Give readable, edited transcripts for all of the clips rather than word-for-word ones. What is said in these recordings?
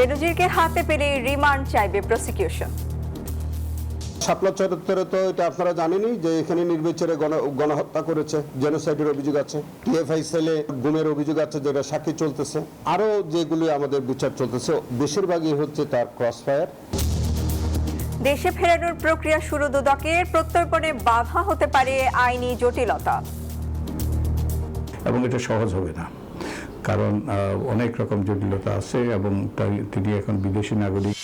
বেনজিরকে হাতে পেলে রিমান্ড চাইবে প্রসিকিউশন। শাপলা চত্বরে তো এটা আপনারা জানেনই যে এখানে নির্বিচারে গণহত্যা করেছে, জেনোসাইডের অভিযোগ আছে, টিএফআই সেলে গুমের অভিযোগ আছে, যেটা সাক্ষী চলতেছে, আরো যেগুলি আমাদের বিচার চলতেছে, বেশিরভাগই হচ্ছে তার ক্রসফায়ার। দেশে ফেরানোর প্রক্রিয়া শুরু, দুদকের প্রত্যর্পণে বাধা হতে পারে আইনি জটিলতা। এবং এটা সহজ হবে না, কারণ অনেক রকম জটিলতা আছে এবং তিনি এখন বিদেশি নাগরিক।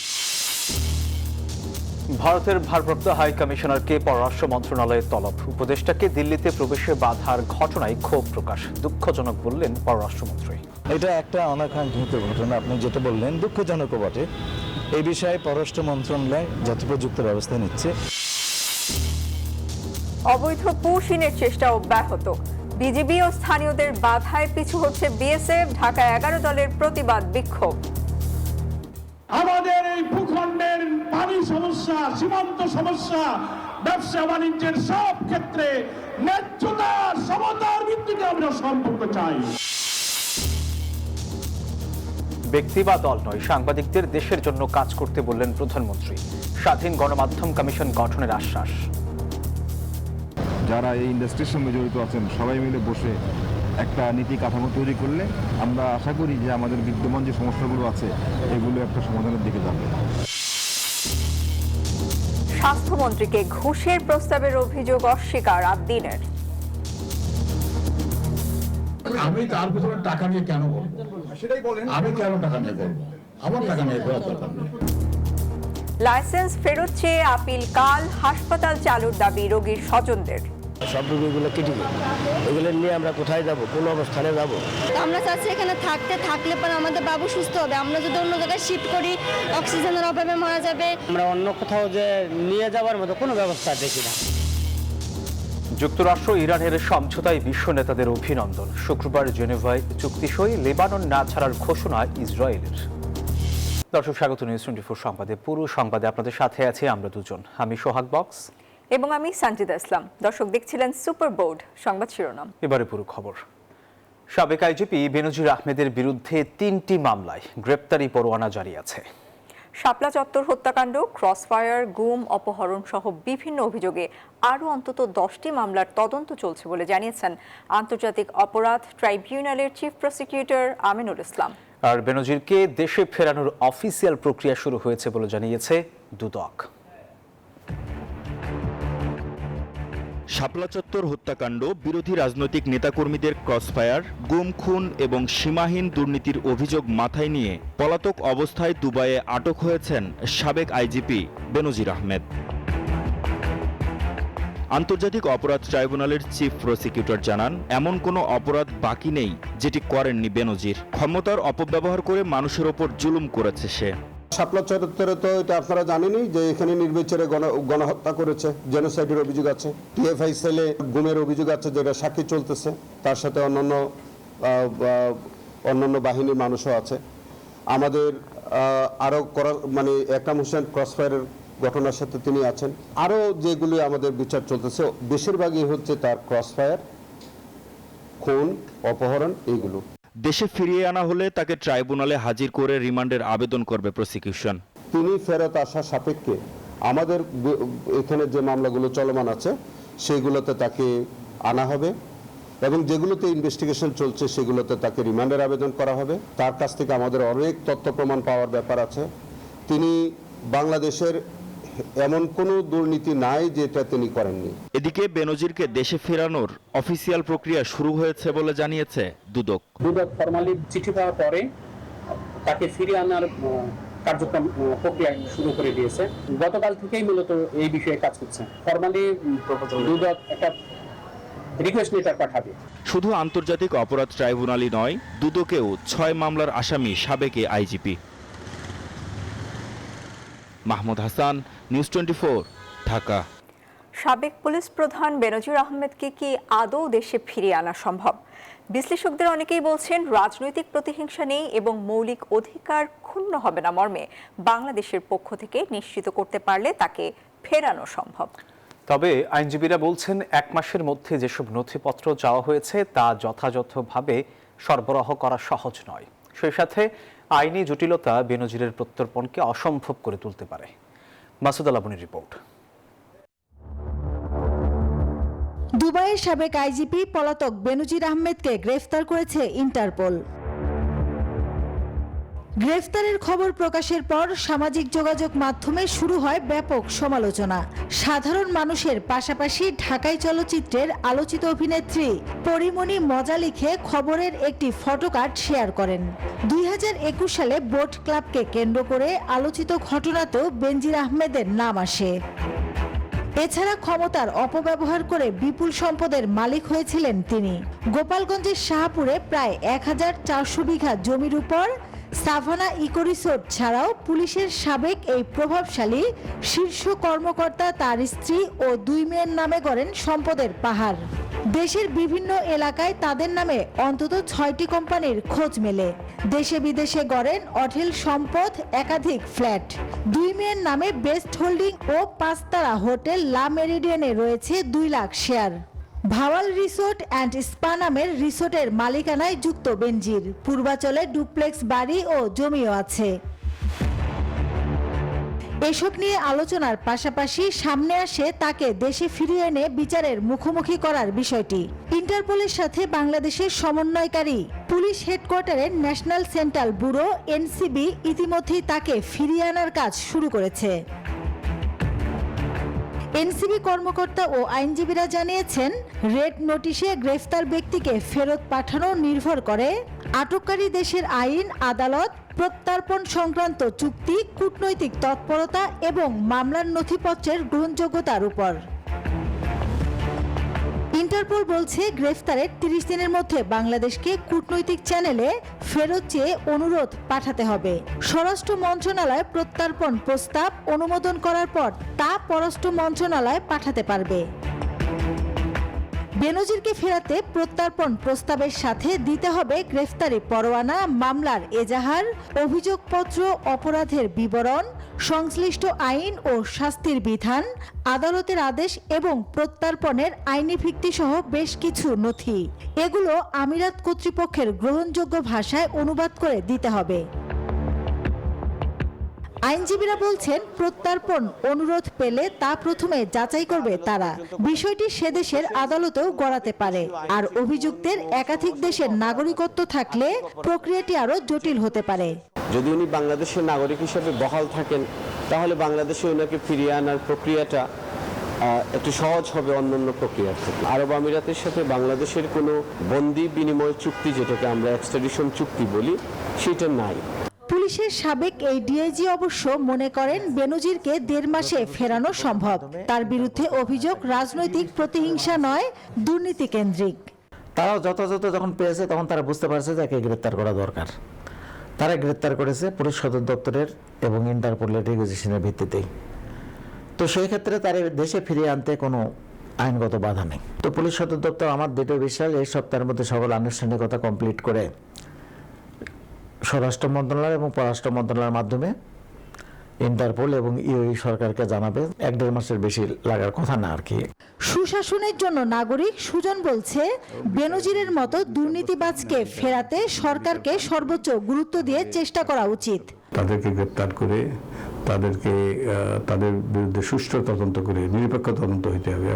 ভারতের ভারপ্রাপ্ত হাই কমিশনারকে পররাষ্ট্র মন্ত্রণালয়ের তলব। উপদেষ্টাকে দিল্লিতে প্রবেশে বাধার ঘটনায় ক্ষোভ প্রকাশ। দুঃখজনক বললেন পররাষ্ট্রমন্ত্রী। এটা একটা অনাকাঙ্ক্ষিত ঘটনা, আপনি যেটা বললেন দুঃখজনকও বটে। এই বিষয়ে পররাষ্ট্র মন্ত্রণালয় যথোপযুক্ত ব্যবস্থা নিচ্ছে। অবৈধ পুশিনের চেষ্টা অব্যাহত। বিজিবি ও স্থানীয়দের বাধায় পিছু হচ্ছে বিএসএফ। ঢাকায় 11 দলের প্রতিবাদ বিক্ষোভ। আমাদের এই ভূখণ্ডের পানি সমস্যা, সীমান্ত সমস্যা, ব্যবসা বাণিজ্যের সব ক্ষেত্রে ন্যায্যতা, সমতার ভিত্তিতে আমরা সম্পর্ক চাই। ব্যক্তি বা দল নয়, সাংবাদিকদের দেশের জন্য কাজ করতে বললেন প্রধানমন্ত্রী। স্বাধীন গণমাধ্যম কমিশন গঠনের আশ্বাস। যারা এই ইন্ডাস্ট্রির সঙ্গে জড়িত আছেন সবাই মিলে বসে একটা নীতি কাঠামো তৈরি করলে আমরা আশা করি যে আমাদের বিদ্যমান যে সমস্যাগুলো আছে এগুলো একটা সমাধানের দিকে যাবে। স্বাস্থ্যমন্ত্রীকে ঘুষের প্রস্তাবের অভিযোগ অস্বীকার আদ্দিনের। আমি তার পিছনে টাকা নিয়ে কেন বলবো? সেটাই বলেন, আমি কেন টাকা নিয়ে বলবো? আমার টাকা নিয়ে দেওয়ার দরকার নেই। লাইসেন্স ফেরত চেয়ে আপিল কাল। হাসপাতাল চালুর দাবি রোগীর স্বজনদের। সব রোগীগুলো কেটে এগুলো নিয়ে আমরা কোথায় যাব, কোন অবস্থানে যাব? আমরা চাচ্ছি এখানে থাকলে পর আমাদের বাবু সুস্থ হবে। আমরা যদি অন্য জায়গায় শিফট করি অক্সিজেনের অভাবে মারা যাবে। আমরা অন্য কোথাও যে নিয়ে যাওয়ার মতো কোনো ব্যবস্থা দেখি না। যুক্তরাষ্ট্র ইরানের সমঝোতায় বিশ্ব নেতাদের অভিনন্দন। শুক্রবার জেনেভায় চুক্তি সই। লেবানন না ছাড়ার ঘোষণা ইসরায়েলের। দর্শক, স্বাগত নিউজ 24 সংবাদে। পুরো সংবাদে আপনাদের সাথে আছি আমরা দুজন, আমি সোহাগ বক্স এবং আমি সঞ্জিদা ইসলাম। দর্শক দেখছিলেন সুপার বোর্ড সংবাদ শিরোনাম। এবারে পুরো খবর। সাবেক আইজিপি বেনজির আহমেদের বিরুদ্ধে 3টি মামলায় গ্রেপ্তারি পরোয়ানা জারি আছে। শাপলা চত্বর হত্যাকাণ্ড, ক্রসফায়ার, গুম, অপহরণ সহ বিভিন্ন অভিযোগে আরও অন্তত 10টি মামলার তদন্ত চলছে বলে জানিয়েছেন আন্তর্জাতিক অপরাধ ট্রাইব্যুনালের চিফ প্রসিকিউটর আমিনুল ইসলাম। আর বেনজিরকে দেশে ফেরানোর অফিসিয়াল প্রক্রিয়া শুরু হয়েছে বলে জানিয়েছে দুদক। শাপলা চত্বর হত্যাকাণ্ড, বিরোধী রাজনৈতিক নেতাকর্মীদের ক্রসফায়ার, গুম, খুন এবং সীমাহীন দুর্নীতির অভিযোগ মাথায় নিয়ে পলাতক অবস্থায় দুবাইয়ে আটক হয়েছেন সাবেক আইজিপি বেনজির আহমেদ। আন্তর্জাতিক অপরাধ ট্রাইব্যুনালের চিফ প্রসিকিউটর জানান, এমন কোনো অপরাধ বাকি নেই যেটি করেননি বেনজির। ক্ষমতার অপব্যবহার করে মানুষের ওপর জুলুম করেছে সে। শাপলা চত্বরে তো এটা আপনারা জানেনই যে এখানে নির্বিচারে গণহত্যা করেছে, জেনোসাইডের অভিযোগ আছে, টিএফআই সেলে গুমের অভিযোগ আছে, যেটা সাক্ষী চলতেছে, তার সাথে অন্যান্য বাহিনীর মানুষও আছে। আমাদের আরও একরাম হোসেন ক্রসফায়ারের ঘটনার সাথে তিনি আছেন। আরও যেগুলি আমাদের বিচার চলতেছে, বেশিরভাগই হচ্ছে তার ক্রসফায়ার, খুন, অপহরণ, এইগুলো। দেশে ফিরিয়ে আনা হলে তাকে ট্রাইব্যুনালে হাজির করে রিমান্ডের আবেদন করবে প্রসিকিউশন। তিনি ফেরত আসা সাপেক্ষে আমাদের এখানে যে মামলাগুলো চলমান আছে সেগুলোতে তাকে আনা হবে এবং যেগুলোতে ইনভেস্টিগেশন চলছে সেগুলোতে তাকে রিমান্ডের আবেদন করা হবে। তার কাছ থেকে আমাদের অনেক তথ্য প্রমাণ পাওয়ার ব্যাপার আছে। তিনি বাংলাদেশের এমন কোনো দুর্নীতি নাই যেটা তিনি করেননি। এদিকে বেনজিরকে দেশে ফেরানোর অফিসিয়াল প্রক্রিয়া শুরু হয়েছে বলে জানিয়েছে দুদক। দুদক ফরমালি চিঠি পাওয়ার পরে তাকে ফিরিয়ে আনার কার্যক্রম প্রক্রিয়া শুরু করে দিয়েছে। গতকাল থেকেই মূলত এই বিষয়ে কাজ করছে। ফরমালি দুদক একটা রিকোয়েস্ট লেটার পাঠাবে। শুধু আন্তর্জাতিক অপরাধ ট্রাইব্যুনালই নয়, দুদকেও 6 মামলার আসামি সাবেক আইজিপি। মাহমুদ হাসান, নিউজ 24, ঢাকা। সাবেক পুলিশ প্রধান বেনজির আহমেদকে কি আদৌ দেশে ফিরিয়ে আনা সম্ভব? বিশ্লেষকদের অনেকেই বলছেন রাজনৈতিক প্রতিহিংসা নেই এবং মৌলিক অধিকার ক্ষুণ্ণ হবে না মর্মে বাংলাদেশের পক্ষ থেকে নিশ্চিত করতে পারলে তাকে ফেরানো সম্ভব। তবে আইনজীবীরা বলছেন 1 মাসের মধ্যে যেসব নথিপত্র চাওয়া হয়েছে তা যথাযথভাবে সরবরাহ করা সহজ নয়। সেই সাথে আইনি জটিলতা বেনজিরের প্রত্যর্পণকে অসম্ভব করে তুলতে পারে। মাসুদ আলাবনীর রিপোর্ট। দুবাইয়ের সাবেক আইজিপি পলাতক বেনজির আহমেদকে গ্রেফতার করেছে ইন্টারপোল। গ্রেফতারের খবর প্রকাশের পর সামাজিক যোগাযোগ মাধ্যমে শুরু হয় ব্যাপক সমালোচনা। সাধারণ মানুষের পাশাপাশি ঢাকাই চলচ্চিত্রের আলোচিত অভিনেত্রী পরিমণি মজা লিখে খবরের একটি ফটোকার্ড শেয়ার করেন। 2021 সালে বোট ক্লাবকে কেন্দ্র করে আলোচিত ঘটনাতেও বেনজির আহমেদের নাম আসে। এছাড়া ক্ষমতার অপব্যবহার করে বিপুল সম্পদের মালিক হয়েছিলেন তিনি। গোপালগঞ্জের শাহপুরে প্রায় 1400 বিঘা জমির উপর সাভানা ইকো রিসোর্ট ছাড়াও পুলিশের সাবেক এই প্রভাবশালী শীর্ষ কর্মকর্তা তার স্ত্রী ও 2 মেয়ের নামে গড়েন সম্পদের পাহাড়। দেশের বিভিন্ন এলাকায় তাদের নামে অন্তত 6টি কোম্পানির খোঁজ মেলে। দেশে বিদেশে গড়েন অঢেল সম্পদ, একাধিক ফ্ল্যাট। 2 মেয়ের নামে বেস্ট হোল্ডিং ও 5 তারা হোটেল লা মেরিডিয়ানে রয়েছে 2 lakh share. Bhawal resort and spa নামের রিসোর্টের মালিকানায় যুক্ত বেনজির। পূর্বাচলে ডুপ্লেক্স বাড়ি ও জমিও আছে। এসব নিয়ে আলোচনার পাশাপাশি সামনে আসে তাকে দেশে ফিরিয়ে এনে বিচারের মুখোমুখি করার বিষয়টি। ইন্টারপোলের সাথে বাংলাদেশের সমন্বয়কারী পুলিশ হেডকোয়ার্টারের ন্যাশনাল সেন্ট্রাল ব্যুরো এনসিবি ইতিমধ্যেই তাকে ফিরিয়ে আনার কাজ শুরু করেছে। এনসিবি কর্মকর্তা ও আইনজীবীরা জানিয়েছেন, রেড নোটিশে গ্রেফতার ব্যক্তিকে ফেরত পাঠানো নির্ভর করে আটককারী দেশের আইন, আদালত, প্রত্যর্পণ সংক্রান্ত চুক্তি, কূটনৈতিক তৎপরতা এবং মামলার নথিপত্রের গ্রহণযোগ্যতার উপর। ইন্টারপোল বলছে, গ্রেফতারের 30 দিনের মধ্যে বাংলাদেশকে কূটনৈতিক চ্যানেলে ফেরত চেয়ে অনুরোধ পাঠাতে হবে। স্বরাষ্ট্র মন্ত্রণালয় প্রত্যর্পণ প্রস্তাব অনুমোদন করার পর তা পররাষ্ট্র মন্ত্রণালয় পাঠাতে পারবে। বেনজিরকে ফেরাতে প্রত্যর্পণ প্রস্তাবের সাথে দিতে হবে গ্রেফতারি পরোয়ানা, মামলার এজাহার, অভিযোগপত্র, অপরাধের বিবরণ, সংশ্লিষ্ট আইন ও শাস্তির বিধান, আদালতের আদেশ এবং প্রত্যর্পণের আইনি ভিত্তি সহ বেশ কিছু নথি। এগুলো আমিরাত কর্তৃপক্ষের গ্রহণযোগ্য ভাষায় অনুবাদ করে দিতে হবে। আইনজীবীরা বলছেন, প্রত্যর্পণ অনুরোধ পেলে তা প্রথমে যাচাই করবে তারা। বিষয়টি সে দেশের আদালতেও গড়াতে পারে। আর অভিযুক্তের একাধিক দেশের নাগরিকত্ব থাকলে প্রক্রিয়াটি আরও জটিল হতে পারে। যদি উনি বাংলাদেশের নাগরিক হিসেবে বহাল থাকেন, তাহলে বাংলাদেশে ওনাকে ফিরিয়ে আনার প্রক্রিয়াটা একটু সহজ হবে অন্যান্য প্রক্রিয়ার থেকে। আরব আমিরাতের সাথে বাংলাদেশের কোনো বন্দি বিনিময় চুক্তি, যেটাকে আমরা এক্সট্রাডিশন চুক্তি বলি, সেটা নাই। পুলিশের সাবেক এই ডিআইজি অবশ্য মনে করেন, বেনজিরকে 1.5 মাসে ফেরানো সম্ভব। তার বিরুদ্ধে অভিযোগ রাজনৈতিক প্রতিহিংসা নয়, দুর্নীতি কেন্দ্রিক। তারাও যথাযথ যখন পেয়েছে তখন তারা বুঝতে পারছে যে একে গ্রেপ্তার করা দরকার। তারা গ্রেপ্তার করেছে পুলিশ সদর দপ্তরের এবং ইন্টারপোলের রেগুলেশনের ভিত্তিতেই। তো সেই ক্ষেত্রে তার দেশে ফিরিয়ে আনতে কোনো আইনগত বাধা নেই। তো পুলিশ সদর দপ্তর আমার দৃঢ় বিশ্বাস এই সপ্তাহের মধ্যে সকল আনুষ্ঠানিকতা কমপ্লিট করে স্বরাষ্ট্র মন্ত্রণালয় এবং পররাষ্ট্র মন্ত্রণালয়ের মাধ্যমে ইন্টারপোল এবং ইউএই সরকারকে জানাবে। 1.5 মাসের বেশি লাগার কথা না আর কি। সুশাসনের জন্য নাগরিক সুজন বলছে, বেনজিরের মতো দুর্নীতিবাজকে ফেরাতে সরকারকে সর্বোচ্চ গুরুত্ব দিয়ে চেষ্টা করা উচিত। তাদেরকে গ্রেপ্তার করে তাদের বিরুদ্ধে সুষ্ঠু তদন্ত করে নিরপেক্ষ তদন্ত হইতে হবে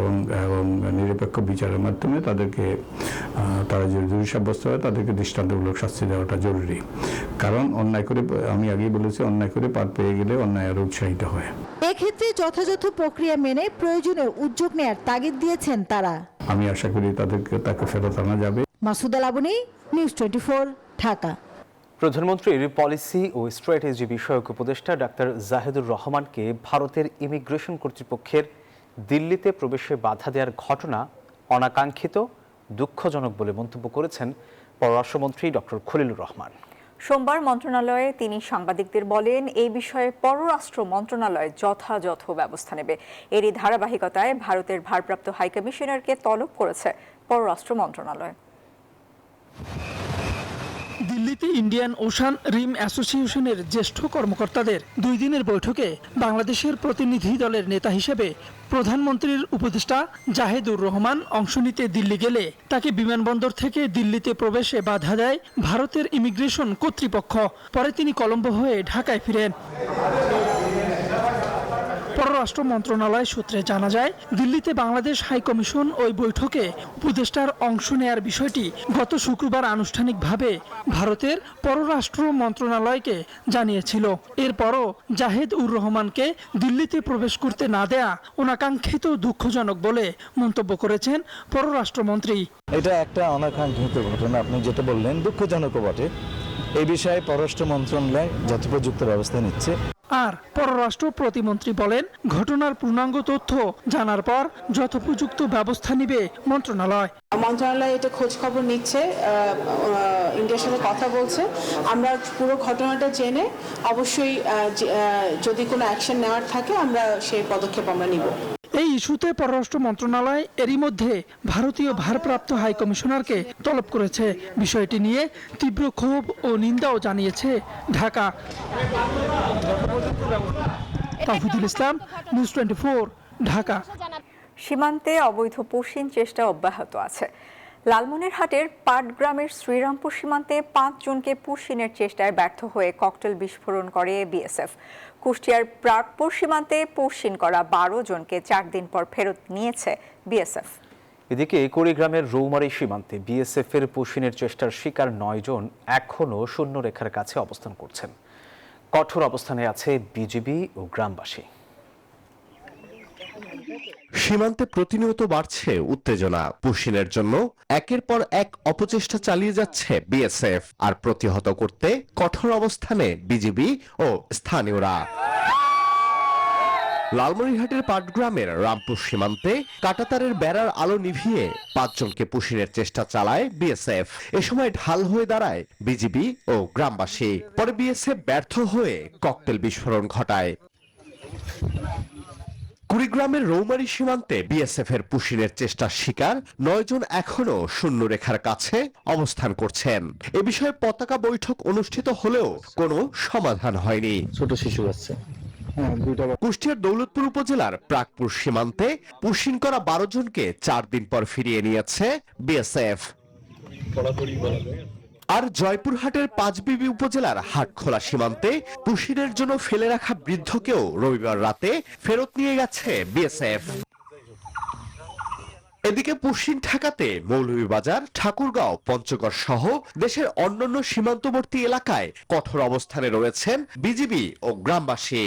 এবং নিরপেক্ষ বিচারের মাধ্যমে তাদেরকে তারা যে দোষী সাব্যস্ত হয় তাদেরকে দৃষ্টান্তমূলক শাস্তি দেওয়াটা জরুরি। কারণ অন্যায় করে, আমি আগেই বলেছি, অন্যায় করে পার পেয়ে গেলে অন্যায় আরও উৎসাহিত হয়। এক্ষেত্রে যথাযথ প্রক্রিয়া মেনে প্রয়োজনীয় উদ্যোগ নেয়ার তাগিদ দিয়েছেন তারা। আমি আশা করি তাকে ফেরত আনা যাবে। মাসুদ আলাবনী, নিউজ 24, ঢাকা। প্রধানমন্ত্রীর পলিসি ও স্ট্র্যাটেজি বিষয়ক উপদেষ্টা ডাক্তার জাহিদুর রহমানকে ভারতের ইমিগ্রেশন কর্তৃপক্ষের দিল্লিতে প্রবেশে বাধা দেওয়ার ঘটনা অনাকাঙ্ক্ষিত, দুঃখজনক বলে মন্তব্য করেছেন পররাষ্ট্রমন্ত্রী ডক্টর খলিলুর রহমান। সোমবার মন্ত্রণালয়ে তিনি সাংবাদিকদের বলেন, এই বিষয়ে পররাষ্ট্র মন্ত্রণালয় যথাযথ ব্যবস্থা নেবে। এরই ধারাবাহিকতায় ভারতের ভারপ্রাপ্ত হাইকমিশনারকে তলব করেছে পররাষ্ট্র মন্ত্রণালয়। দিল্লি দিল্লিতে ইন্ডিয়ান ওশান রিম অ্যাসোসিয়েশনের জ্যেষ্ঠ কর্মকর্তাদের 2 দিনের বৈঠকে বাংলাদেশের প্রতিনিধি দলের নেতা হিসেবে প্রধানমন্ত্রীর উপদেষ্টা জাহেদুর রহমান অংশ নিতে দিল্লি গেলে তাকে বিমানবন্দর থেকে দিল্লিতে প্রবেশে বাধা দেয় ভারতের ইমিগ্রেশন কর্তৃপক্ষ। পরে তিনি কলম্বো হয়ে ঢাকায় ফিরেন। পররাষ্ট্র মন্ত্রণালয় সূত্রে জানা যায়, দিল্লিতে বাংলাদেশ হাইকমিশন ওই বৈঠকে উপদেষ্টার অংশ নেয়ার বিষয়টি গত শুক্রবার আনুষ্ঠানিকভাবে ভারতের পররাষ্ট্র মন্ত্রণালয়কে জানিয়েছিল। এরপরও জাহেদ উর রহমানকে দিল্লিতে প্রবেশ করতে না দেয়া অনাকাঙ্ক্ষিত দুঃখজনক বলে মন্তব্য করেছেন পররাষ্ট্রমন্ত্রী। এটা একটা অনাকাঙ্ক্ষিত ঘটনা, আপনি যেটা বললেন দুঃখজনকও বটে। এই বিষয়ে পররাষ্ট্র মন্ত্রণালয় যথোপযুক্ত ব্যবস্থা নিচ্ছে। আর পররাষ্ট্র প্রতিমন্ত্রী বলেন, ঘটনার পূর্ণাঙ্গ তথ্য জানার পর যথোপযুক্ত ব্যবস্থা নেবে মন্ত্রণালয়। মন্ত্রণালয় এটা খোঁজ খবর নিচ্ছে, ইন্ডিয়ার সাথে কথা বলছে। আমরা পুরো ঘটনাটা জেনে অবশ্যই যদি কোনো অ্যাকশন নেওয়ার থাকে আমরা সেই পদক্ষেপ আমরা নিব। এই ইস্যুতে পররাষ্ট্র মন্ত্রণালয় এরই মধ্যে ভারতীয় ভারপ্রাপ্ত হাইকমিশনারকে তলব করেছে। বিষয়টি নিয়ে তীব্র ক্ষোভ ও নিন্দাও জানিয়েছে ঢাকা। তাহিদুল ইসলাম, নিউজ 24, ঢাকা। সীমান্তে অবৈধ পুশিন চেষ্টা অব্যাহত আছে। লালমনিরহাটের পাটগ্রামের শ্রীরামপুর সীমান্তে 5 জনকে পুশিনের চেষ্টায় ব্যর্থ হয়ে ককটেল বিস্ফোরণ করে বিএসএফ। কুষ্টিয়ার প্রাগপুর সীমান্তে পুশিন করা 12 জনকে 4 দিন পর ফেরত নিয়েছে বিএসএফ। এদিকে কুড়িগ্রামের রৌমারী সীমান্তে বিএসএফের পুশিনের চেষ্টার শিকার 9 জন এখনও শূন্যরেখার কাছে অবস্থান করছেন। কঠোর অবস্থানে আছে বিজিবি ও গ্রামবাসী। সীমান্তে প্রতিনিয়ত বাড়ছে উত্তেজনা। পুশিনের জন্য একের পর এক অপচেষ্টা চালিয়ে যাচ্ছে বিএসএফ, আর প্রতিহত করতে কঠোর অবস্থানে বিজিবি ও স্থানীয়রা। লালমনিরহাটের পাটগ্রামের রামপুর সীমান্তে কাঁটাতারের বেড়ার আলো নিভিয়ে 5 জনকে পুশিনের চেষ্টা চালায় বিএসএফ। এ সময় ঢাল হয়ে দাঁড়ায় বিজিবি ও গ্রামবাসী। পরে বিএসএফ ব্যর্থ হয়ে ককটেল বিস্ফোরণ ঘটায়। কুড়িগ্রামের রৌমারী সীমান্তে বিএসএফ এর পুশিনের চেষ্টার শিকার 9 জন এখনো শূন্যরেখার কাছে অবস্থান করছেন। এ বিষয়ে পতাকা বৈঠক অনুষ্ঠিত হলেও কোনো সমাধান হয়নি। ছোট শিশু আছে। কুষ্টিয়ার দৌলতপুর উপজেলার প্রাগপুর সীমান্তে পুশিন করা 12 জনকে 4 দিন পর ফিরিয়ে নিয়েছে বিএসএফ। আর জয়পুরহাটের পাঁচবিবি উপজেলার হাটখোলা সীমান্তে পুশিনের জন্য ফেলে রাখা বৃদ্ধকেও রবিবার রাতে ফেরত নিয়ে গেছে বিএসএফ। এদিকে পুশিন ঠেকাতে মৌলভীবাজার, ঠাকুরগাঁও, পঞ্চগড় সহ দেশের অন্যান্য সীমান্তবর্তী এলাকায় কঠোর অবস্থানে রয়েছেন বিজিবি ও গ্রামবাসী।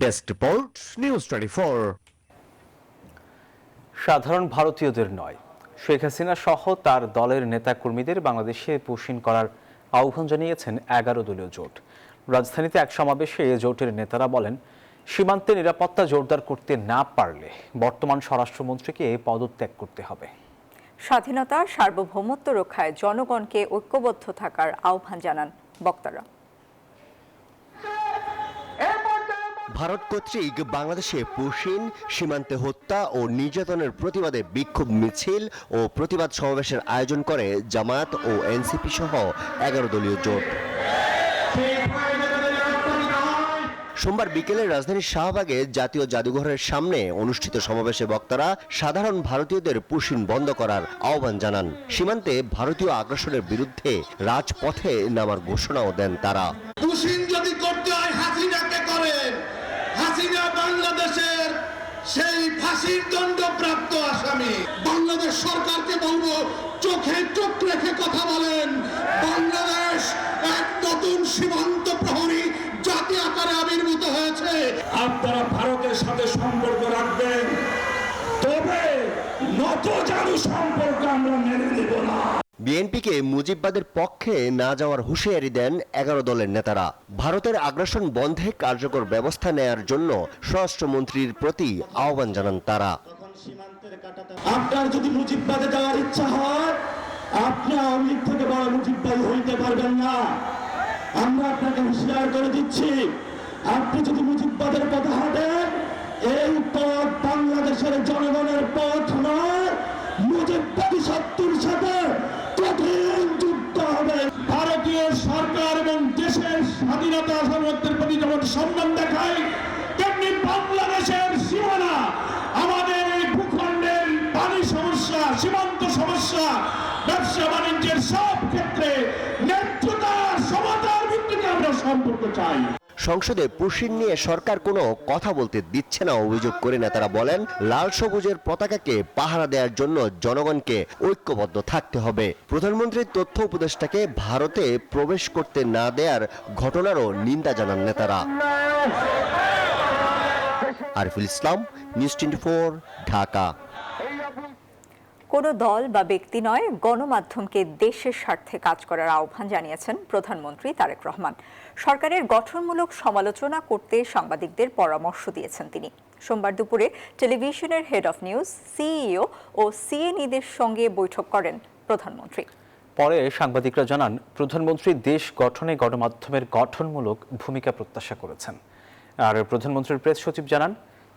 Desk report, news 24। সাধারণ ভারতীয়দের নয়, শেখ হাসিনা সহ তার দলের নেতাকর্মীদের বাংলাদেশে পুশিন করার আহ্বান জানিয়েছেন 11 দলীয় জোট। রাজধানীতে এক সমাবেশে এ জোটের নেতারা বলেন, সীমান্তে নিরাপত্তা জোরদার করতে না পারলে বর্তমান স্বরাষ্ট্রমন্ত্রীকে পদত্যাগ করতে হবে। স্বাধীনতা, সার্বভৌমত্ব রক্ষায় জনগণকে ঐক্যবদ্ধ থাকার আহ্বান জানান বক্তারা। ভারত কর্তৃক বাংলাদেশে পুশিন, সীমান্তে হত্যা ও নির্যাতনের প্রতিবাদে বিক্ষোভ মিছিল ও প্রতিবাদ সমাবেশের আয়োজন করে জামায়াত ও এনসিপি সহ 11 দলীয় জোট। সোমবার বিকেলে রাজধানীর শাহবাগে জাতীয় জাদুঘরের সামনে অনুষ্ঠিত সমাবেশে বক্তারা সাধারণ ভারতীয়দের পুশিন বন্ধ করার আহ্বান জানান। সীমান্তে ভারতীয় আগ্রাসনের বিরুদ্ধে রাজপথে নামার ঘোষণাও দেন তারা। পুশিন যদি করতে হয় হাসিনাকে করেন। হাসিনা বাংলাদেশের সেই ফাঁসির দণ্ডপ্রাপ্ত আসামি। বাংলাদেশ সরকারকে বলবো, চোখে চোখ রেখে কথা বলেন। বাংলাদেশ এক নতুন সীমান্ত প্রহরী জাতি আকারে আবির্ভূত হয়েছে। আপনারা ভারতের সাথে সম্পর্ক রাখবেন, তবে নতজানু সম্পর্ক আমরা মেনে নেব না। বিএনপিকে মুজিববাদের পক্ষে না যাওয়ার হুঁশিয়ারি দেন 11 দলের নেতারা। ভারতের আগ্রাসন বন্ধে কার্যকর ব্যবস্থা নেয়ার জন্য স্বরাষ্ট্রমন্ত্রীর প্রতি আহ্বান জানান তারা। আপনার যদি মুজিববাদে যাওয়ার ইচ্ছা হয়, আপনি আওয়ামী লীগ থেকে বড় মুজিববাদী হইতে পারবেন না। আমরা আপনাকে হুঁশিয়ার করে দিচ্ছি, আপনি যদি মুজিববাদের পথে হাঁটেন, এই পথ বাংলাদেশের জনগণের পথ নয়। মুজিববাদী শত্রুর সাথে কঠিন যুদ্ধ ব্যবসা বাণিজ্যের সব ক্ষেত্রে ন্যায্যতার সমতার ভিত্তিতে আমরা সম্পর্ক চাই। সংসদে পুশিন নিয়ে সরকার কোনো কথা বলতে দিচ্ছে না অভিযোগ করে নেতারা বলেন, লাল সবুজের পতাকাকে পাহারা দেওয়ার জন্য জনগণকে ঐক্যবদ্ধ থাকতে হবে। প্রধানমন্ত্রীর তথ্য উপদেষ্টাকে ভারতে প্রবেশ করতে না দেওয়ার ঘটনারও নিন্দা জানান নেতারা। আরিফুল ইসলাম, নিউজ 24, ঢাকা। কোনো দল বা ব্যক্তি নয়, গণমাধ্যমকে দেশের স্বার্থে কাজ করার আহ্বান জানিয়েছেন প্রধানমন্ত্রী তারেক রহমান। সরকারের গঠনমূলক সমালোচনা করতে সাংবাদিকদের পরামর্শ দিয়েছেন তিনি। সোমবার দুপুরে টেলিভিশনের হেড অফ নিউজ, সিইও ও সিএনইদের সঙ্গে বৈঠক করেন প্রধানমন্ত্রী। পরে সাংবাদিকরা জানান, প্রধানমন্ত্রী দেশ গঠনে গণমাধ্যমের গঠনমূলক ভূমিকা প্রত্যাশা করেছেন। আর প্রধানমন্ত্রীর প্রেস সচিব জানান,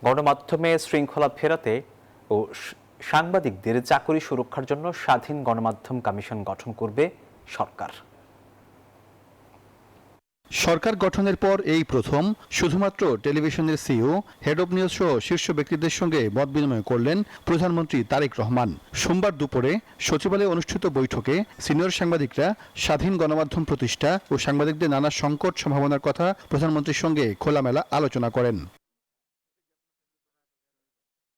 গণমাধ্যমে শৃঙ্খলা ফেরাতে ও সাংবাদিকদের চাকরি সুরক্ষার জন্য স্বাধীন গণমাধ্যম কমিশন গঠন করবে সরকার। সরকার গঠনের পর এই প্রথম শুধুমাত্র টেলিভিশনের সিইও, হেড অব নিউজ সহ শীর্ষ ব্যক্তিদের সঙ্গে মত বিনিময় করলেন প্রধানমন্ত্রী তারেক রহমান। সোমবার দুপুরে সচিবালয়ে অনুষ্ঠিত বৈঠকে সিনিয়র সাংবাদিকরা স্বাধীন গণমাধ্যম প্রতিষ্ঠা ও সাংবাদিকদের নানা সংকট সম্ভাবনার কথা প্রধানমন্ত্রীর সঙ্গে খোলামেলা আলোচনা করেন।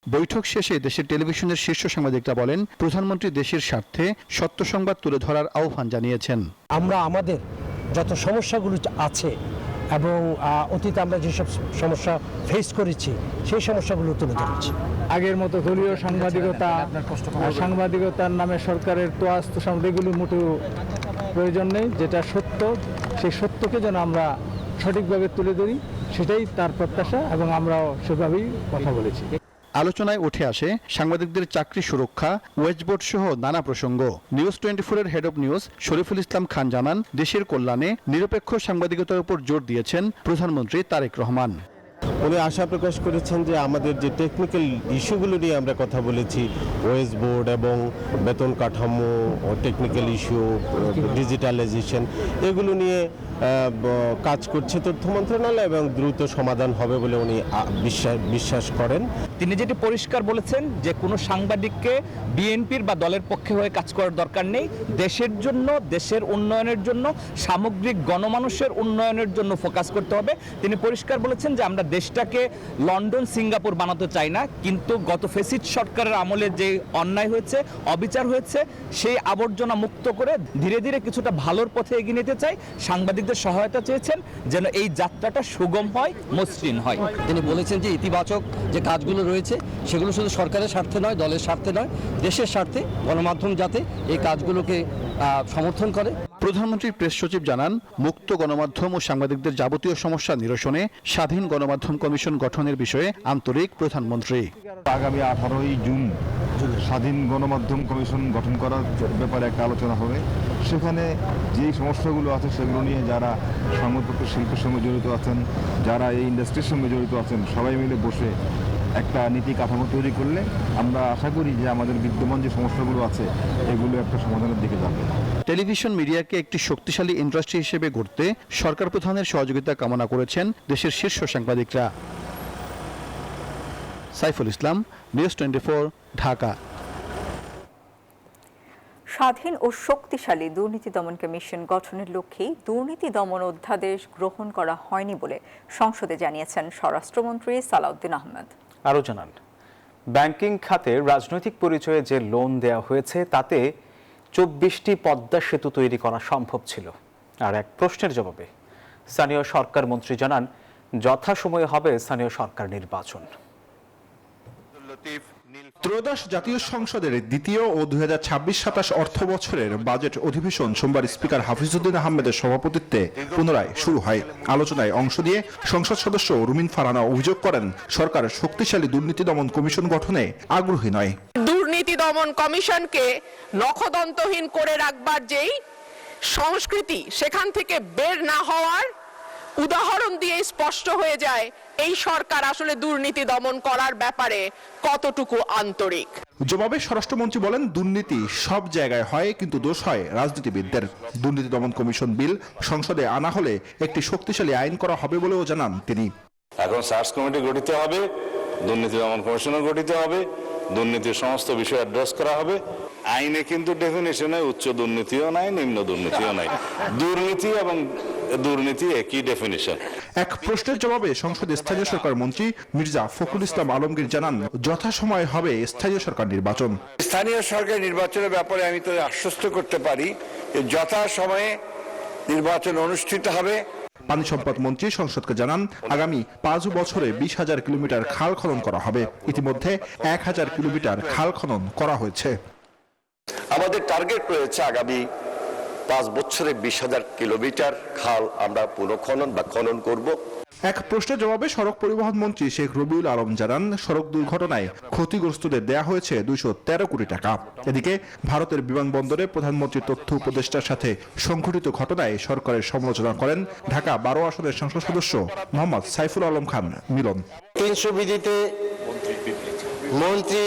বৈঠক শেষে দেশের টেলিভিশনের শীর্ষ সাংবাদিকরা বলেন, প্রধানমন্ত্রী দেশের স্বার্থে সত্য সংবাদ তুলে ধরার আহ্বান জানিয়েছেন। আমরা আমাদের যত সমস্যাগুলো আছে এবং অতীতে আমরা যেসব সমস্যা ফেস করেছি সেই সমস্যাগুলো তুলে ধরেছি। আগের মতো দলীয় সাংবাদিকতার নামে সরকারের তোয়াস্ত এগুলো মোটেও প্রয়োজন নেই। যেটা সত্য, সেই সত্যকে যেন আমরা সঠিকভাবে তুলে ধরি, সেটাই তার প্রত্যাশা এবং আমরাও সেভাবেই কথা বলেছি। আলোচনায় উঠে আসে সাংবাদিকদের চাকরি সুরক্ষা, ওয়েজ বোর্ড সহ নানা প্রসঙ্গ। নিউজ 24 এর head of news Shariful Islam Khan জানান, দেশের কল্যাণে নিরপেক্ষ সাংবাদিকতার উপর জোর দিয়েছেন প্রধানমন্ত্রী তারেক রহমান। উনি আশা প্রকাশ করেছেন যে আমাদের যে টেকনিক্যাল ইস্যুগুলো নিয়ে আমরা কথা বলেছি, ওয়েজ বোর্ড এবং বেতন কাঠামো, টেকনিক্যাল ইস্যু, ডিজিটালাইজেশন, এগুলো নিয়ে কাজ করছে তথ্য মন্ত্রণালয় এবং দ্রুত সমাধান হবে বলে উনি বিশ্বাস করেন। তিনি যেটি পরিষ্কার বলেছেন যে কোনো সাংবাদিককে বিএনপির বা দলের পক্ষে হয়ে কাজ করার দরকার নেই। দেশের জন্য, দেশের উন্নয়নের জন্য, সামগ্রিক গণমানুষের উন্নয়নের জন্য ফোকাস করতে হবে। তিনি পরিষ্কার বলেছেন যে আমরা দেশটাকে লন্ডন, সিঙ্গাপুর বানাতে চাই না, কিন্তু গত ফেসিড সরকারের আমলে যে অন্যায় হয়েছে, অবিচার হয়েছে, সেই আবর্জনা মুক্ত করে ধীরে ধীরে কিছুটা ভালোর পথে এগিয়ে নিতে চাই। সাংবাদিকদের সহায়তা চেয়েছেন যেন এই যাত্রাটা সুগম হয়, মসৃণ হয়। তিনি বলেছেন যে ইতিবাচক যে কাজগুলো রয়েছে সেগুলো শুধু সরকারের স্বার্থে নয়, দলের স্বার্থে নয়, দেশের স্বার্থে গণমাধ্যম যাতে এই কাজগুলোকে সমর্থন করে। প্রধানমন্ত্রীর প্রেস সচিব জানান, মুক্ত গণমাধ্যম ও সাংবাদিকদের যাবতীয় সমস্যা নিরসনে স্বাধীন গণমাধ্যম কমিশন গঠনের বিষয়ে আন্তরিক প্রধানমন্ত্রী। আগামী 18ই জুন স্বাধীন গণমাধ্যম কমিশন গঠন করার ব্যাপারে একটা আলোচনা হবে। সেখানে যেই সমস্যাগুলো আছে সেগুলো নিয়ে যারা সংবাদপত্র শিল্পের সঙ্গে জড়িত আছেন, যারা এই ইন্ডাস্ট্রির সঙ্গে জড়িত আছেন, সবাই মিলে বসে একটা নীতি কাঠামো তৈরি করলে আমরা আশা করি যে আমাদের বিদ্যমান যে সমস্যাগুলো আছে এগুলো একটা সমাধানের দিকে যাবে। টেলিভিশন মিডিয়াকে একটি শক্তিশালী ইন্ডাস্ট্রি হিসেবে গড়তে সরকার প্রধানের সহযোগিতা কামনা করেছেন দেশের শীর্ষ সাংবাদিকরা। সাইফুল ইসলাম, নিউজ 24, ঢাকা। স্বাধীন ও শক্তিশালী দুর্নীতি দমন কমিশন গঠনের লক্ষ্যে দুর্নীতি দমন অধ্যাদেশ গ্রহণ করা হয়নি বলে সংসদে জানিয়েছেন স্বরাষ্ট্রমন্ত্রী সালাউদ্দিন আহমেদ। আরও জানান, ব্যাংকিং খাতে রাজনৈতিক পরিচয়ে যে লোন দেওয়া হয়েছে তাতে 24টি পদ্মা সেতু তৈরি করা সম্ভব ছিল। আর এক প্রশ্নের জবাবে স্থানীয় সরকার মন্ত্রী জানান, যথাসময়ে হবে স্থানীয় সরকার নির্বাচন। ত্রয়োদশ জাতীয় সংসদের দ্বিতীয় ও 2026-27 অর্থ বছরের বাজেট অধিবেশন সোমবার স্পিকার হাফিজউদ্দিন আহমেদের সভাপতিত্বে পুনরায় শুরু হয়। আলোচনায় অংশ নিয়ে সংসদ সদস্য রুমিন ফারহানা অভিযোগ করেন, সরকার শক্তিশালী দুর্নীতি দমন কমিশন গঠনে আগ্রহী নয়। দুর্নীতি দমন কমিশনকে নখদন্তহীন করে রাখবার যেই সংস্কৃতি, সেখান থেকে বের না হওয়ার উদাহরণ দিয়ে স্পষ্ট হয়ে যায় এই সরকার আসলে দুর্নীতি দমন করার ব্যাপারে কতটুকু আন্তরিক। জবাবে স্বরাষ্ট্রমন্ত্রী বলেন, দুর্নীতি সব জায়গায় হয়, কিন্তু দোষ হয় রাজনীতিবিদদের। দুর্নীতি দমন কমিশন বিল সংসদে আনা হলে একটি শক্তিশালী আইন করা হবে বলেও জানান তিনি। এখন সার্চ কমিটি গঠিত হবে, দুর্নীতি দমন কমিশনও গঠিত হবে, দুর্নীতির সমস্ত বিষয় অ্যাড্রেস করা হবে। আইনে কিন্তু ডেফিনেশনে উচ্চ দুর্নীতিও নাই, নিম্ন দুর্নীতিও নাই। দুর্নীতি এবং দুর্নীতি একই ডেফিনিশন। এক প্রশ্নের জবাবে সংসদে স্থানীয় সরকার মন্ত্রী মির্জা ফখরুল ইসলাম আলমগীর জানান, যথাসময়ে হবে স্থানীয় সরকার নির্বাচন। স্থানীয় সরকার নির্বাচনের ব্যাপারে আমি তো আশ্বস্ত করতে পারি যে যথাসময়ে নির্বাচন অনুষ্ঠিত হবে। পানি সম্পদ মন্ত্রী সংসদকে জানান, আগামী 5 বছরে 20,000 কিলোমিটার খাল খনন করা হবে। ইতিমধ্যে 1,000 কিলোমিটার খাল খনন করা হয়েছে। আমাদের টার্গেট রয়েছে আগামী 5 বছরে 20,000 কিলোমিটার খাল আমরা পুনঃখনন বা খনন করব। এক প্রশ্নের জবাবে সড়ক পরিবহন মন্ত্রী শেখ রবিউল আলম জানান, সড়ক দুর্ঘটনায় ক্ষতিগ্রস্তদের দেয়া হয়েছে 213 কোটি টাকা। এদিকে ভারতের বিমানবন্দরে প্রধানমন্ত্রীর তথ্য উপদেষ্টার সাথে সংঘটিত ঘটনায় সরকারের সমালোচনা করেন ঢাকা 12 আসনের সংসদ সদস্য মোহাম্মদ সাইফুল আলম খান মিলন। 300 বিধিতে মন্ত্রী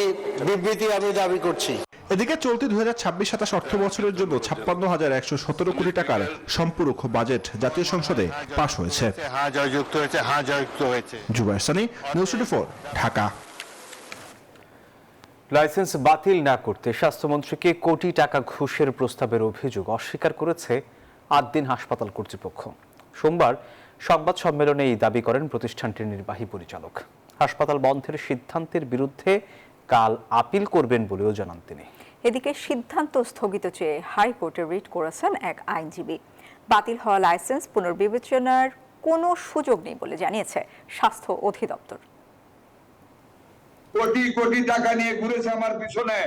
বিবৃতি আমি দাবি করছি। এদিকে চলতি 2026-27 অর্থ বছরের জন্য 56,117 কোটি টাকার সম্পূরক বাজেট জাতীয় সংসদে পাশ হয়েছে। জুবায়ের সানি, নিউজ 24, ঢাকা। লাইসেন্স বাতিল না করতে স্বাস্থ্যমন্ত্রীকে কোটি টাকা ঘুষের প্রস্তাবের অভিযোগ অস্বীকার করেছে আদ্দিন হাসপাতাল কর্তৃপক্ষ। সোমবার সংবাদ সম্মেলনে এই দাবি করেন প্রতিষ্ঠানটির নির্বাহী পরিচালক। হাসপাতাল বন্ধের সিদ্ধান্তের বিরুদ্ধে কাল আপিল করবেন বলেও জানান তিনি। এদিকে সিদ্ধান্ত স্থগিত চেয়ে হাইকোর্টে রিট করেছেন এক আইনজীবী। বাতিল হওয়া লাইসেন্স পুনর্বিবেচনার কোনো সুযোগ নেই বলে জানিয়েছে স্বাস্থ্য অধিদপ্তর। কোটি কোটি টাকা নিয়ে ঘুরেছে আমার পিছনে।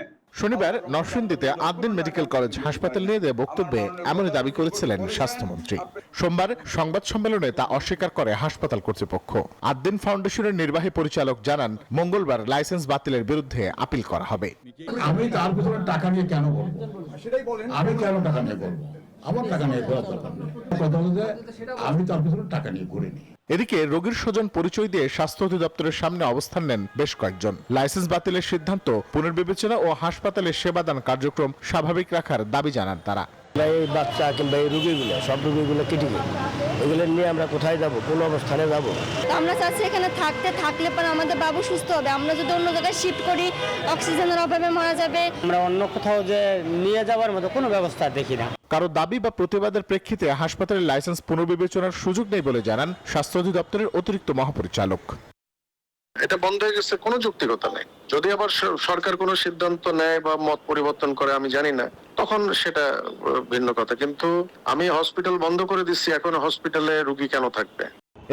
শনিবার নরসিংদীতে আদ্দিন মেডিকেল কলেজ হাসপাতাল নিয়ে দেওয়া বক্তব্যে এমনই দাবি করেছিলেন স্বাস্থ্যমন্ত্রী। সোমবার সংবাদ সম্মেলনে তা অস্বীকার করে হাসপাতাল কর্তৃপক্ষ। আদ্দিন ফাউন্ডেশনের নির্বাহী পরিচালক জানান, মঙ্গলবার লাইসেন্স বাতিলের বিরুদ্ধে আপিল করা হবে। আমি তার পিছনে টাকা নিয়ে কেন বলবো? আমি কেন টাকা নিয়ে বলবো? আমার টাকা নিয়ে ঘোরার দরকার নেই। কথা হলো যে আমি তার পিছনে টাকা নিয়ে ঘুরিনি। এদিকে রোগীর স্বজন পরিচয় দিয়ে স্বাস্থ্য অধিদপ্তরের সামনে অবস্থান নেন বেশ কয়েকজন। লাইসেন্স বাতিলের সিদ্ধান্ত পুনর্বিবেচনা ও হাসপাতালের সেবাদান কার্যক্রম স্বাভাবিক রাখার দাবি জানান তারা। এই বাচ্চা কিংবা এই রোগীগুলো, সব রোগীগুলো ক্রিটিক্যাল, এগুলো নিয়ে আমরা কোথায় যাব, কোন অবস্থানে যাব? আমরা চাচ্ছি এখানে থাকলে পর আমাদের বাবু সুস্থ হবে। আমরা যদি অন্য জায়গায় শিফট করি, অক্সিজেনের অভাবে মারা যাবে। আমরা অন্য কোথাও যে নিয়ে যাওয়ার মতো কোনো ব্যবস্থা দেখি না। কারো দাবি বা প্রতিবাদের প্রেক্ষিতে হাসপাতালের লাইসেন্স পুনর্বিবেচনার সুযোগ নেই বলে জানান স্বাস্থ্য অধিদপ্তরের অতিরিক্ত মহাপরিচালক। এটা বন্ধ হয়ে গেছে, কোনো যৌক্তিকতা নেই। যদি আবার সরকার কোনো সিদ্ধান্ত নেয় বা মত পরিবর্তন করে আমি জানি না, তখন সেটা ভিন্ন কথা। কিন্তু আমি হসপিটাল বন্ধ করে দিচ্ছি, এখন হসপিটালে রোগী কেন থাকবে?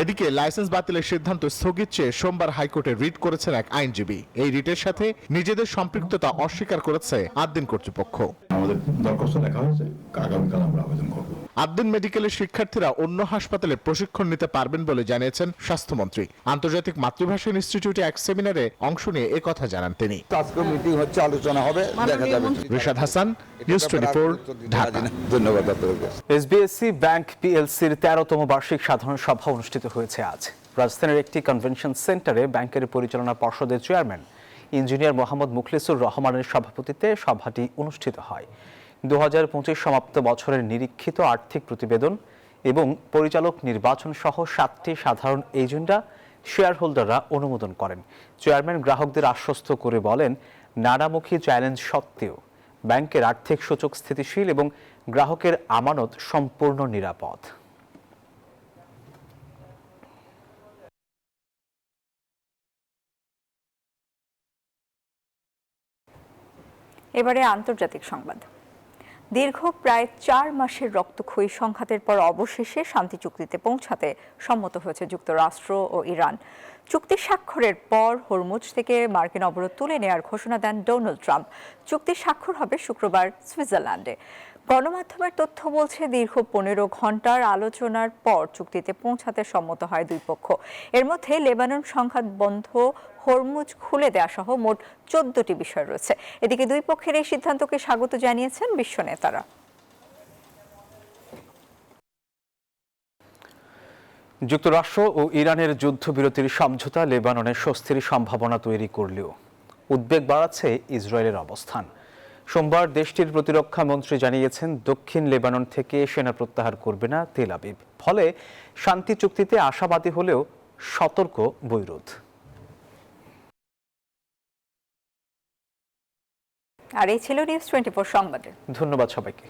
এদিকে লাইসেন্স বাতিলের সিদ্ধান্ত স্থগিত চেয়ে সোমবার হাইকোর্টে রিট করেছেন এক আইনজীবী। এই রিটের সাথে নিজেদের সম্পৃক্ততা অস্বীকার করেছে আদ্দিন কর্তৃপক্ষ। আমাদের দরখাস্ত লেখা হয়েছে, আগামীকাল আমরা আবেদন করব। আদ্দিন মেডিকেলের শিক্ষার্থীরা অন্য হাসপাতালে প্রশিক্ষণ নিতে পারবেন বলে জানিয়েছেন স্বাস্থ্যমন্ত্রী। আন্তর্জাতিক মাতৃভাষা ইনস্টিটিউটে এক সেমিনারে অংশ নিয়ে একথা জানান তিনি। আজকে মিটিং হচ্ছে, আলোচনা হবে, দেখা যাবে। রিশাদ হাসান, নিউজ 24, ঢাকা। ধন্যবাদ আপনাকে। এসবিএসসি ব্যাংক পিএলসির 13তম বার্ষিক সাধারণ সভা অনুষ্ঠিত হয়েছে আজ। রাজধানীর একটি কনভেনশন সেন্টারে ব্যাংকের পরিচালনা পর্ষদের চেয়ারম্যান ইঞ্জিনিয়ার মোহাম্মদ মুখলিসুর রহমানের সভাপতিত্বে সভাটি অনুষ্ঠিত হয়। 2025 সমাপ্ত বছরের নিরীক্ষিত আর্থিক প্রতিবেদন এবং পরিচালক নির্বাচন সহ 7টি সাধারণ এজেন্ডা শেয়ার হোল্ডাররা অনুমোদন করেন। চেয়ারম্যান গ্রাহকদের আশ্বস্ত করে বলেন, নানামুখী চ্যালেঞ্জ সত্ত্বেও ব্যাংকের আর্থিক সূচক স্থিতিশীল এবং গ্রাহকের আমানত সম্পূর্ণ নিরাপদ। এবারে আন্তর্জাতিক সংবাদ। দীর্ঘ প্রায় 4 মাসের রক্তক্ষয়ী সংঘাতের পর অবশেষে শান্তি চুক্তিতে পৌঁছাতে সম্মত হয়েছে যুক্তরাষ্ট্র ও ইরান। চুক্তি স্বাক্ষরের পর হরমুজ থেকে মার্কিন অবরোধ তুলে নেওয়ার ঘোষণা দেন ডোনাল্ড ট্রাম্প। চুক্তি স্বাক্ষর হবে শুক্রবার সুইজারল্যান্ডে। গণমাধ্যমের তথ্য বলছে, দীর্ঘ 15 ঘন্টার আলোচনার পর চুক্তিতে পৌঁছাতে সম্মত হয় দুই পক্ষ। এর মধ্যে লেবানন সংঘাত বন্ধ, হরমুজ খুলে দেওয়া সহ মোট 14টি বিষয় রয়েছে। এদিকে দুই পক্ষের এই সিদ্ধান্তকে স্বাগত জানিয়েছেন বিশ্ব নেতারা। যুক্তরাষ্ট্র ও ইরানের যুদ্ধবিরতির সমঝোতা লেবাননে স্বস্তির সম্ভাবনা তৈরি করলেও উদ্বেগ বাড়াচ্ছে ইসরায়েলের অবস্থান। সোমবার দেশটির প্রতিরক্ষা মন্ত্রী জানিয়েছেন, দক্ষিণ লেবানন থেকে সেনা প্রত্যাহার করবে না তেল আবিব। ফলে শান্তি চুক্তিতে আশাবাদী হলেও সতর্ক বৈরুত। আর এই ছিল নিউজ 24 সংবাদে। ধন্যবাদ সবাইকে।